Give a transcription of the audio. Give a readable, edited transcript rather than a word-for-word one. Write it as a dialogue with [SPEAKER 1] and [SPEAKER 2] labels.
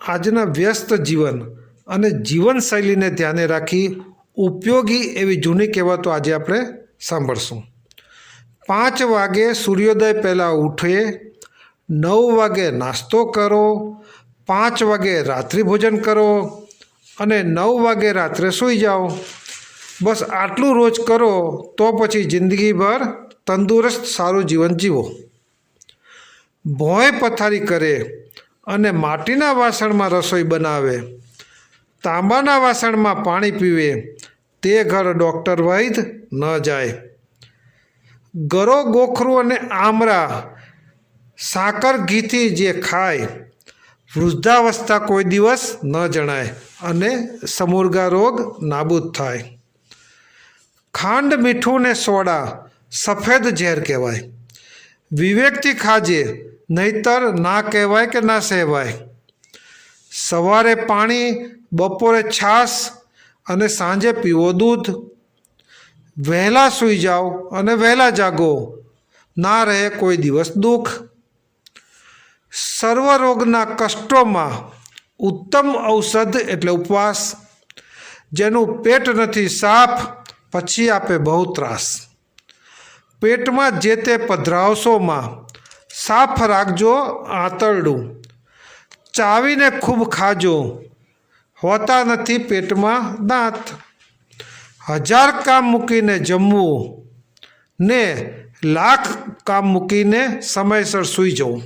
[SPEAKER 1] આજના વ્યસ્ત જીવન અને જીવનશૈલીને ધ્યાને રાખી ઉપયોગી એવી જૂની કહેવતો આજે આપણે સાંભળશું. 5 વાગે સૂર્યોદય પહેલાં ઉઠીએ, 9 વાગે નાસ્તો કરો, 5 વાગે રાત્રિ ભોજન કરો અને 9 વાગે રાત્રે સૂઈ જાઓ. બસ આટલું રોજ કરો તો પછી જિંદગીભર તંદુરસ્ત સારું જીવન જીવો. ભોંય પથારી કરે અને માટીના વાસણમાં રસોઈ બનાવે, તાંબાના વાસણમાં પાણી પીવે, તે ઘર ડૉક્ટર વૈદ ન જાય. ગરો ગોખરું અને આમરા સાકર ઘીથી જે ખાય, વૃદ્ધાવસ્થા કોઈ દિવસ ન જણાય અને સમૂરગા રોગ નાબૂદ થાય. ખાંડ, મીઠું ને સોડા સફેદ ઝેર કહેવાય. વિવેકથી ખાજે, નહીતર ના કહેવાય કે ના સહેવાય. સવારે પાણી, બપોરે છાશ અને સાંજે પીવો દૂધ. વહેલા સૂઈ જાઓ અને વહેલા જાગો, ના રહે કોઈ દિવસ દુઃખ. સર્વ રોગના કષ્ટોમાં ઉત્તમ ઔષધ એટલે ઉપવાસ. જેનું પેટ નથી સાફ, પછી આપે બહુ ત્રાસ. પેટમાં જે તે પધરાવશોમાં સાફ રાખજો આંતરડું. ચાવીને ખૂબ ખાજો, હોતા નથી પેટમાં દાંત. 1000 કામ મૂકીને જમવું ને 1,00,000 કામ મૂકીને સમયસર સૂઈ જવું.